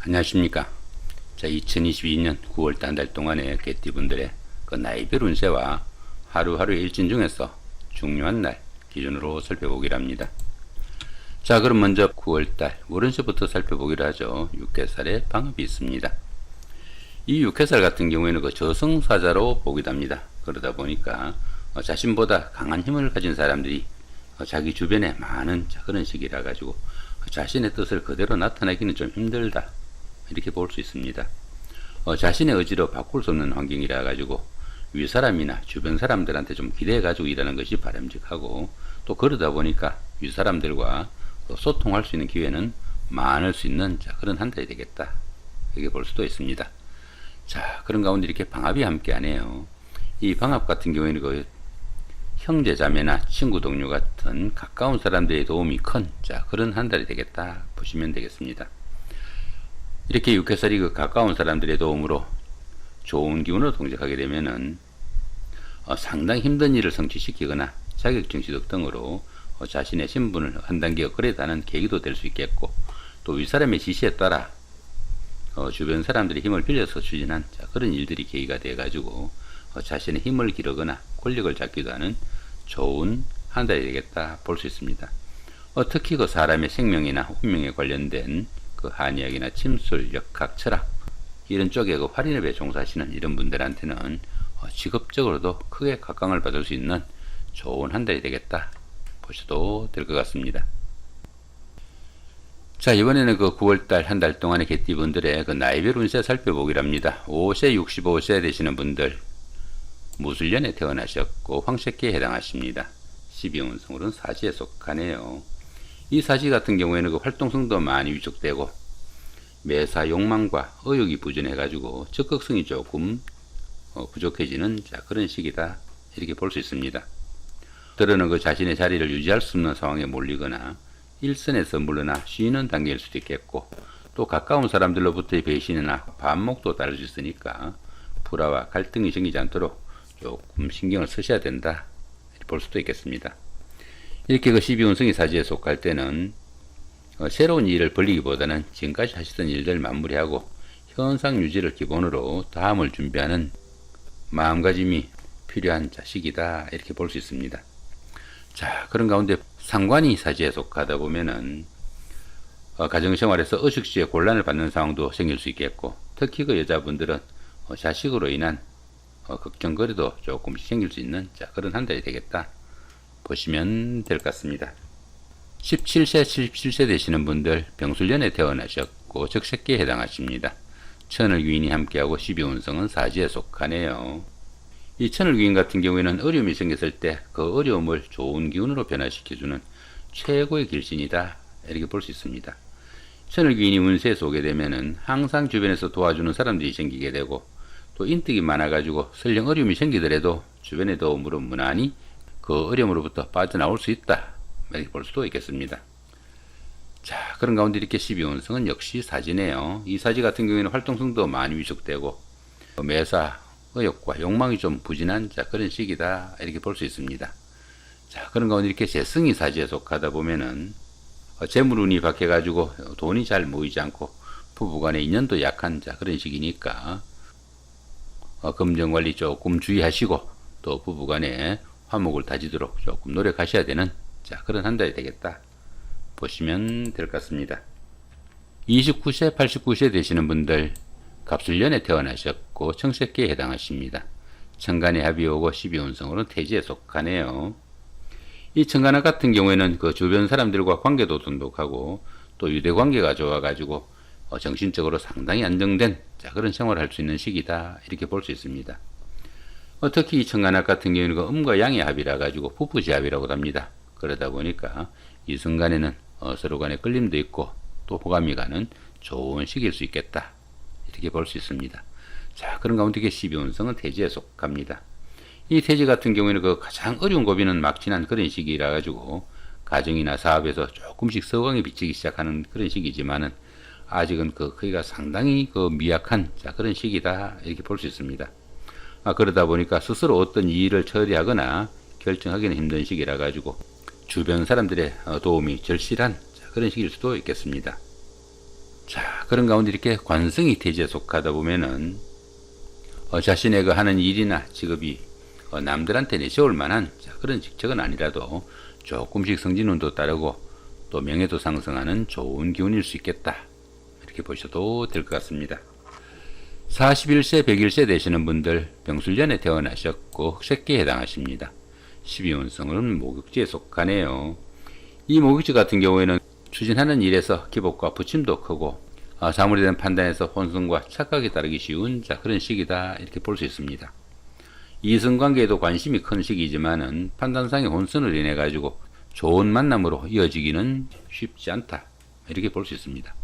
안녕하십니까. 자, 2022년 9월달 한 달 동안의 개띠분들의 그 나이별 운세와 하루하루의 일진 중에서 중요한 날 기준으로 살펴보기로 합니다. 자, 그럼 먼저 9월달 월운세부터 살펴보기로 하죠. 육해살에 방합이 있습니다. 이 육해살 같은 경우에는 그 저승사자로 보기도 합니다. 그러다 보니까 자신보다 강한 힘을 가진 사람들이 자기 주변에 많은 그런 시기라 가지고 자신의 뜻을 그대로 나타내기는 좀 힘들다, 이렇게 볼 수 있습니다. 자신의 의지로 바꿀 수 없는 환경이라 가지고 윗사람이나 주변 사람들한테 좀 기대해 가지고 일하는 것이 바람직하고, 또 그러다 보니까 윗사람들과 소통할 수 있는 기회는 많을 수 있는 그런 한 달이 되겠다, 이렇게 볼 수도 있습니다. 자, 그런 가운데 이렇게 방합이 함께 하네요. 이 방합 같은 경우에는 그 형제 자매나 친구 동료 같은 가까운 사람들의 도움이 큰 그런 한 달이 되겠다 보시면 되겠습니다. 이렇게 육해살이 그 가까운 사람들의 도움으로 좋은 기운으로 동작하게 되면은 상당히 힘든 일을 성취시키거나 자격증 취득 등으로 자신의 신분을 한 단계 업그레이드하는 계기도 될 수 있겠고, 또 윗사람의 지시에 따라 주변 사람들의 힘을 빌려서 추진한 그런 일들이 계기가 돼 가지고 자신의 힘을 기르거나 권력을 잡기도 하는 좋은 한 달이 되겠다 볼 수 있습니다. 특히 그 사람의 생명이나 운명에 관련된 그 한의학이나 침술, 역학, 철학 이런 쪽에 그 활인업에 종사하시는 이런 분들한테는 직업적으로도 크게 각광을 받을 수 있는 좋은 한 달이 되겠다 보셔도 될 것 같습니다. 자, 이번에는 그 9월달 한 달 동안의 개띠분들의 그 나이별 운세 살펴보기로 합니다. 5세, 65세 되시는 분들, 무술년에 태어나셨고 황색기에 해당하십니다. 12운성으로는 사지에 속하네요. 이 사지 같은 경우에는 그 활동성도 많이 위축되고 매사 욕망과 의욕이 부진해 가지고 적극성이 조금 부족해지는 그런 시기다, 이렇게 볼 수 있습니다. 때로는 그 자신의 자리를 유지할 수 없는 상황에 몰리거나 일선에서 물러나 쉬는 단계일 수도 있겠고, 또 가까운 사람들로부터의 배신이나 반목도 따를 수 있으니까 불화와 갈등이 생기지 않도록 조금 신경을 쓰셔야 된다, 이렇게 볼 수도 있겠습니다. 이렇게 그 12운성이 사지에 속할 때는 새로운 일을 벌리기보다는 지금까지 하시던 일들 마무리하고 현상 유지를 기본으로 다음을 준비하는 마음가짐이 필요한 시기다, 이렇게 볼 수 있습니다. 자, 그런 가운데 상관이 사지에 속하다 보면은 가정생활에서 의식주에 곤란을 받는 상황도 생길 수 있겠고, 특히 그 여자분들은 자식으로 인한 걱정거리도 조금씩 생길 수 있는 그런 한 달이 되겠다 보시면 될 것 같습니다. 17세, 77세 되시는 분들, 병술년에 태어나셨고 적색기에 해당하십니다. 천을귀인이 함께하고 12운성은 사지에 속하네요. 이 천을귀인 같은 경우에는 어려움이 생겼을 때 그 어려움을 좋은 기운으로 변화시켜주는 최고의 길신이다, 이렇게 볼 수 있습니다. 천을귀인이 운세에 오게 되면은 항상 주변에서 도와주는 사람들이 생기게 되고, 또 인덕이 많아가지고 설령 어려움이 생기더라도 주변의 도움으로 무난히 그 어려움으로부터 빠져나올 수 있다, 이렇게 볼 수도 있겠습니다. 자, 그런 가운데 이렇게 12운성은 역시 사지네요. 이 사지 같은 경우에는 활동성도 많이 위축되고 매사 의욕과 욕망이 좀 부진한 그런 시기다, 이렇게 볼 수 있습니다. 자, 그런 가운데 이렇게 재성이 사지에 속하다 보면은 재물운이 박해가지고 돈이 잘 모이지 않고 부부간의 인연도 약한 그런 시기니까 금전관리 조금 주의하시고, 또 부부간에 화목을 다지도록 조금 노력하셔야 되는 그런 한 달이 되겠다 보시면 될 것 같습니다. 29세, 89세 되시는 분들, 갑술년에 태어나셨고 청색기에 해당하십니다. 천간에 합이 오고 12운성으로는 태지에 속하네요. 이 천간합 같은 경우에는 그 주변 사람들과 관계도 돈독하고 또 유대관계가 좋아가지고 정신적으로 상당히 안정된 그런 생활을 할 수 있는 시기다, 이렇게 볼 수 있습니다. 특히 이 천간합 같은 경우에는 그 음과 양의 합이라 가지고 부부지합이라고 합니다. 그러다 보니까 이 순간에는 서로 간에 끌림도 있고 또 호감이 가는 좋은 시기일 수 있겠다, 이렇게 볼 수 있습니다. 자, 그런 가운데 12운성은 태지에 속합니다. 이 태지 같은 경우에는 그 가장 어려운 고비는 막지난 그런 시기라 가지고 가정이나 사업에서 조금씩 서광이 비치기 시작하는 그런 시기지만은 아직은 크기가 상당히 미약한 그런 시기다, 이렇게 볼 수 있습니다. 그러다 보니까 스스로 어떤 일을 처리하거나 결정하기는 힘든 시기라 가지고 주변 사람들의 도움이 절실한 그런 시기일 수도 있겠습니다. 자, 그런 가운데 이렇게 관성이 태지에 속하다 보면은 자신의 그 하는 일이나 직업이 남들한테 내세울 만한 그런 직책은 아니라도 조금씩 성진운도 따르고 또 명예도 상승하는 좋은 기운일 수 있겠다, 이렇게 보셔도 될 것 같습니다. 41세 101세 되시는 분들 병술년에 태어나셨고 흑색기에 해당하십니다. 12운성은 목욕지에 속하네요. 이 목욕지 같은 경우에는 추진하는 일에서 기복과 부침도 크고 사물에 대한 판단에서 혼선과 착각이 따르기 쉬운 그런 시기다, 이렇게 볼 수 있습니다. 이성관계에도 관심이 큰 시기지만은 판단상의 혼선을 인해 가지고 좋은 만남으로 이어지기는 쉽지 않다, 이렇게 볼 수 있습니다.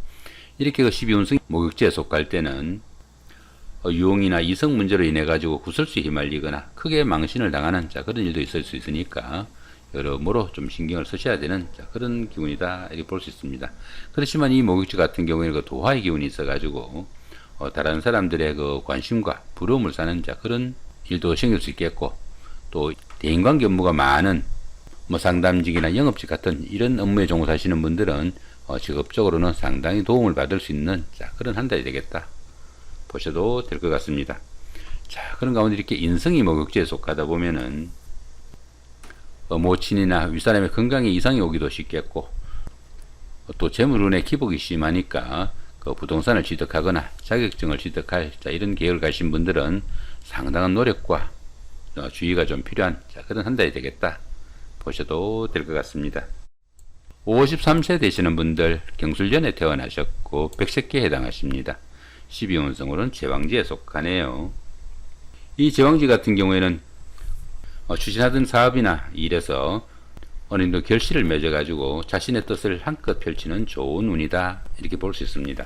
이렇게 그 12운성 목욕지에 속할 때는 유흥이나 이성 문제로 인해 가지고 구설수에 휘말리거나 크게 망신을 당하는 그런 일도 있을 수 있으니까 여러모로 좀 신경을 쓰셔야 되는 그런 기운이다, 이렇게 볼 수 있습니다. 그렇지만 이 목욕지 같은 경우에는 그 도화의 기운이 있어 가지고 다른 사람들의 그 관심과 부러움을 사는 그런 일도 생길 수 있겠고, 또 대인관계 업무가 많은 상담직이나 영업직 같은 이런 업무에 종사하시는 분들은 직업적으로는 상당히 도움을 받을 수 있는 그런 한 달이 되겠다 보셔도 될 것 같습니다. 자, 그런 가운데 이렇게 인성이 목욕지에 속하다 보면은 모친이나 윗사람의 건강에 이상이 오기도 쉽겠고, 또 재물운에 기복이 심하니까 그 부동산을 취득하거나 자격증을 취득할 이런 계획을 가신 분들은 상당한 노력과 주의가 좀 필요한 그런 한 달이 되겠다 보셔도 될 것 같습니다. 53세 되시는 분들 경술년에 태어나셨고 백색기에 해당하십니다. 12운성으로는 제왕지에 속하네요. 이 제왕지 같은 경우에는 추진하던 사업이나 일에서 어느 정도 결실을 맺어 가지고 자신의 뜻을 한껏 펼치는 좋은 운이다, 이렇게 볼 수 있습니다.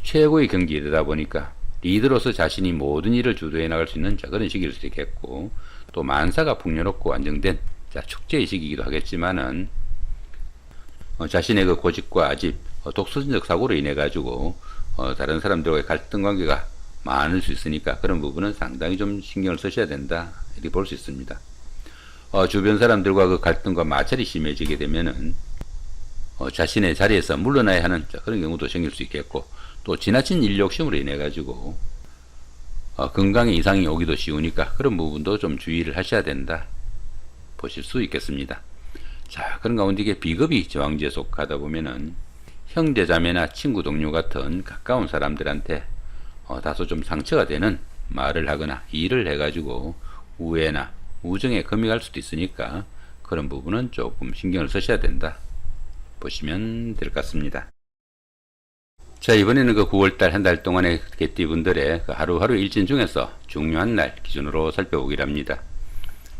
최고의 경지에 이르다 보니까 리더로서 자신이 모든 일을 주도해 나갈 수 있는 그런 시기일 수도 있겠고, 또 만사가 풍요롭고 안정된 축제의 시기이기도 하겠지만은 자신의 그 고집과 아집, 독선적 사고로 인해 가지고 다른 사람들과의 갈등 관계가 많을 수 있으니까 그런 부분은 상당히 좀 신경을 쓰셔야 된다, 이렇게 볼 수 있습니다. 주변 사람들과 그 갈등과 마찰이 심해지게 되면은 자신의 자리에서 물러나야 하는 그런 경우도 생길 수 있겠고, 또 지나친 일 욕심으로 인해 가지고 건강에 이상이 오기도 쉬우니까 그런 부분도 좀 주의를 하셔야 된다 보실 수 있겠습니다. 자, 그런 가운데 이게 비겁이 제왕지에 속하다 보면은 형제 자매나 친구 동료 같은 가까운 사람들한테 다소 좀 상처가 되는 말을 하거나 일을 해가지고 우애나 우정에 금이 갈 수도 있으니까 그런 부분은 조금 신경을 쓰셔야 된다 보시면 될 것 같습니다. 자, 이번에는 그 9월달 한 달 동안의 개띠분들의 그 하루하루 일진 중에서 중요한 날 기준으로 살펴보기로 합니다.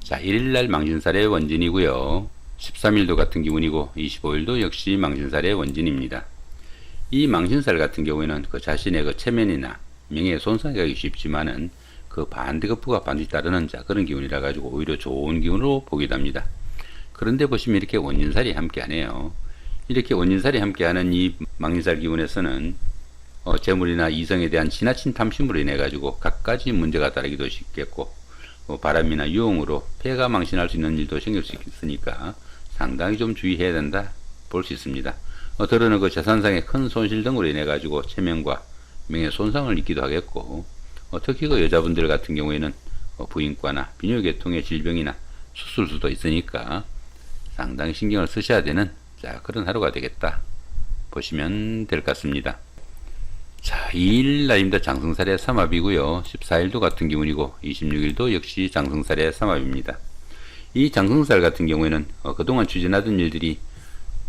자, 1일날 망신살의 원진이고요. 13일도 같은 기운이고 25일도 역시 망신살의 원진입니다. 이 망신살 같은 경우에는 그 자신의 그 체면이나 명예에 손상이 가기 쉽지만은 그 반대급부가 반드시 따르는 그런 기운이라 가지고 오히려 좋은 기운으로 보기도 합니다. 그런데 보시면 이렇게 원진살이 함께하네요. 이렇게 원진살이 함께하는 이 망신살 기운에서는 재물이나 이성에 대한 지나친 탐심으로 인해 가지고 갖가지 문제가 따르기도 쉽겠고, 바람이나 유흥으로 폐가 망신할 수 있는 일도 생길 수 있으니까 상당히 좀 주의해야 된다 볼 수 있습니다. 더러는 그 재산상의 큰 손실 등으로 인해 가지고 체면과 명예 손상을 입기도 하겠고, 특히 그 여자분들 같은 경우에는 부인과나 비뇨계통의 질병이나 수술수도 있으니까 상당히 신경을 쓰셔야 되는 그런 하루가 되겠다 보시면 될 것 같습니다. 자, 2일 날입니다. 장승살의 삼합이고요. 14일도 같은 기운이고 26일도 역시 장승살의 삼합입니다. 이 장승살 같은 경우에는 그동안 추진하던 일들이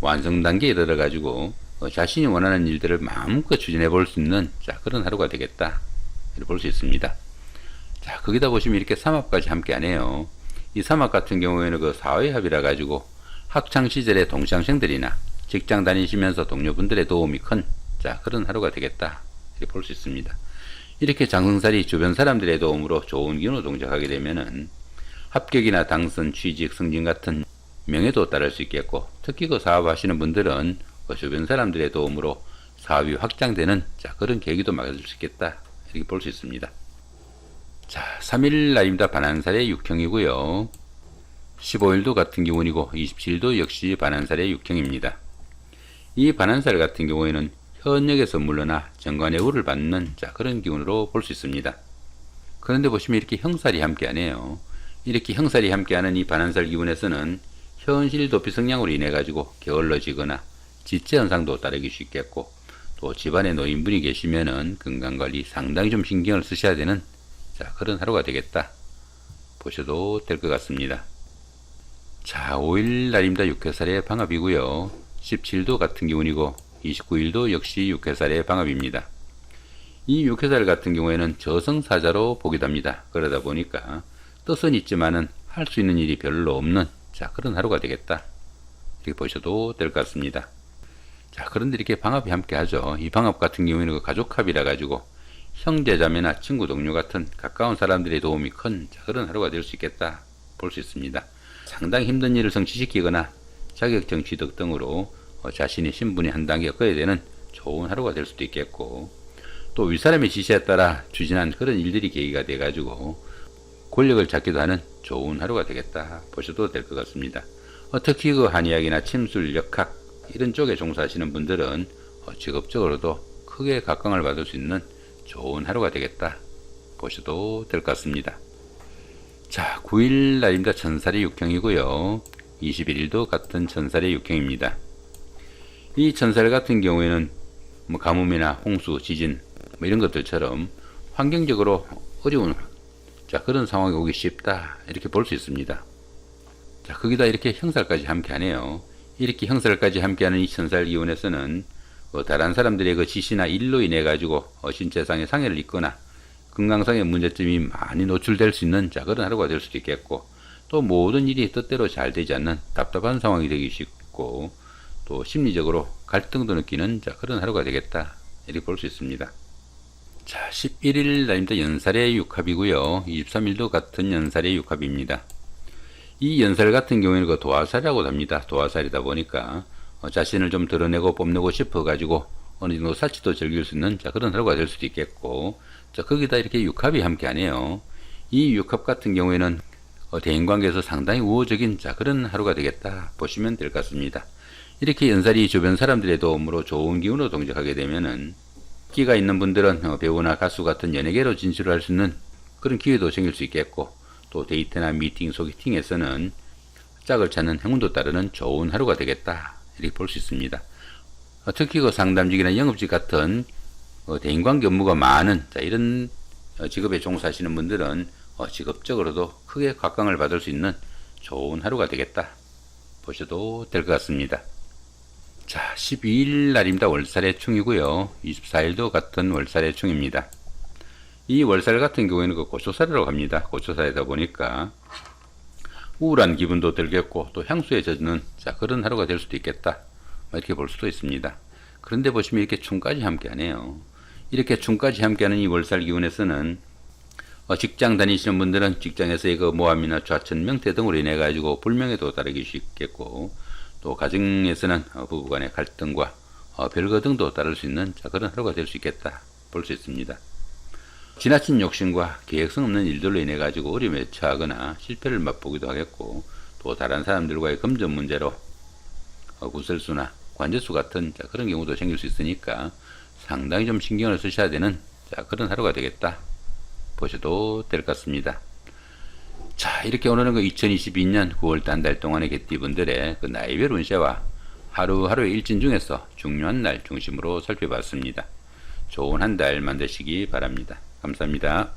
완성 단계에 이르러 가지고 자신이 원하는 일들을 마음껏 추진해 볼 수 있는 그런 하루가 되겠다 이렇게 볼 수 있습니다. 자, 거기다 보시면 이렇게 삼합까지 함께 하네요. 이 삼합 같은 경우에는 그 사회합이라 가지고 학창 시절의 동창생들이나 직장 다니시면서 동료분들의 도움이 큰 그런 하루가 되겠다 이렇게 볼 수 있습니다. 이렇게 장승살이 주변 사람들의 도움으로 좋은 기운으로 동작하게 되면은 합격이나 당선, 취직, 승진 같은 명예도 따를 수 있겠고, 특히 그 사업하시는 분들은 그 주변 사람들의 도움으로 사업이 확장되는 그런 계기도 맞을 수 있겠다 이렇게 볼 수 있습니다. 자, 3일 날입니다. 반한살의 육형이고요. 15일도 같은 기운이고 27일도 역시 반한살의 육형입니다. 이 반한살 같은 경우에는 현역에서 물러나 정관의 우를 받는 그런 기운으로 볼 수 있습니다. 그런데 보시면 이렇게 형살이 함께하네요. 이렇게 형살이 함께하는 이 반환살 기운에서는 현실 도피 성향으로 인해 가지고 게을러지거나 지체 현상도 따르기 쉽겠고, 또 집안에 노인분이 계시면은 건강관리 상당히 좀 신경을 쓰셔야 되는 그런 하루가 되겠다 보셔도 될 것 같습니다. 5일 날입니다. 6회살의 방합이고요. 17도 같은 기운이고 29일도 역시 6회살의 방합입니다. 이 6회살 같은 경우에는 저승사자로 보게 됩니다. 그러다 보니까 뜻은 있지만은 할 수 있는 일이 별로 없는 그런 하루가 되겠다 이렇게 보셔도 될 것 같습니다. 그런데 이렇게 방합이 함께 하죠. 이 방합 같은 경우에는 가족합이라 가지고 형제자매나 친구 동료 같은 가까운 사람들의 도움이 큰 그런 하루가 될 수 있겠다 볼 수 있습니다. 상당히 힘든 일을 성취시키거나 자격증 취득 등으로 자신의 신분이 한 단계 커야 되는 좋은 하루가 될 수도 있겠고, 또 윗사람의 지시에 따라 추진한 그런 일들이 계기가 돼 가지고 권력을 잡기도 하는 좋은 하루가 되겠다 보셔도 될 것 같습니다. 특히 그 한의학이나 침술, 역학 이런 쪽에 종사하시는 분들은 직업적으로도 크게 각광을 받을 수 있는 좋은 하루가 되겠다 보셔도 될 것 같습니다. 9일 날입니다. 천살의 육형이고요. 21일도 같은 천살의 육형입니다. 이 천살 같은 경우에는 가뭄이나 홍수, 지진 이런 것들처럼 환경적으로 어려운 그런 상황이 오기 쉽다 이렇게 볼 수 있습니다. 거기다 이렇게 형살까지 함께하네요. 이렇게 형살까지 함께하는 이 천살 기운에서는 다른 사람들의 그 지시나 일로 인해 가지고 신체상의 상해를 입거나 건강상의 문제점이 많이 노출될 수 있는 그런 하루가 될 수도 있겠고, 또 모든 일이 뜻대로 잘 되지 않는 답답한 상황이 되기 쉽고, 또 심리적으로 갈등도 느끼는 그런 하루가 되겠다 이렇게 볼 수 있습니다. 11일 날입니다. 연살의 육합이고요. 23일도 같은 연살의 육합입니다. 이 연살 같은 경우에는 그 도화살이라고 합니다. 도화살이다 보니까 자신을 좀 드러내고 뽐내고 싶어 가지고 어느 정도 사치도 즐길 수 있는 그런 하루가 될 수도 있겠고, 거기다 이렇게 육합이 함께 하네요. 이 육합 같은 경우에는 대인관계에서 상당히 우호적인 그런 하루가 되겠다 보시면 될 것 같습니다. 이렇게 연살이 주변 사람들의 도움으로 좋은 기운으로 동작하게 되면은 끼가 있는 분들은 배우나 가수 같은 연예계로 진출할 수 있는 그런 기회도 생길 수 있겠고, 또 데이트나 미팅, 소개팅에서는 짝을 찾는 행운도 따르는 좋은 하루가 되겠다 이렇게 볼 수 있습니다. 특히 그 상담직이나 영업직 같은 대인관계 업무가 많은 이런 직업에 종사하시는 분들은 직업적으로도 크게 각광을 받을 수 있는 좋은 하루가 되겠다 보셔도 될 것 같습니다. 12일 날입니다. 월살의 충이고요. 24일도 같은 월살의 충입니다. 이 월살 같은 경우에는 그 고초살이라고 합니다. 고초살이다 보니까 우울한 기분도 들겠고, 또 향수에 젖는 그런 하루가 될 수도 있겠다 이렇게 볼 수도 있습니다. 그런데 보시면 이렇게 충까지 함께 하네요. 이렇게 충까지 함께하는 이 월살 기운에서는 직장 다니시는 분들은 직장에서의 그 모함이나 좌천, 명퇴 등으로 인해 가지고 불명예도 따르기 쉽겠고, 또 가정에서는 부부간의 갈등과 별거 등도 따를 수 있는 그런 하루가 될 수 있겠다 볼 수 있습니다. 지나친 욕심과 계획성 없는 일들로 인해 가지고 어려움에 처하거나 실패를 맛보기도 하겠고, 또 다른 사람들과의 금전 문제로 구설수나 관제수 같은 그런 경우도 생길 수 있으니까 상당히 좀 신경을 쓰셔야 되는 그런 하루가 되겠다 보셔도 될 것 같습니다. 이렇게 오늘은 그 2022년 9월달 한 달 동안의 개띠분들의 그 나이별 운세와 하루하루의 일진 중에서 중요한 날 중심으로 살펴봤습니다. 좋은 한 달 만드시기 바랍니다. 감사합니다.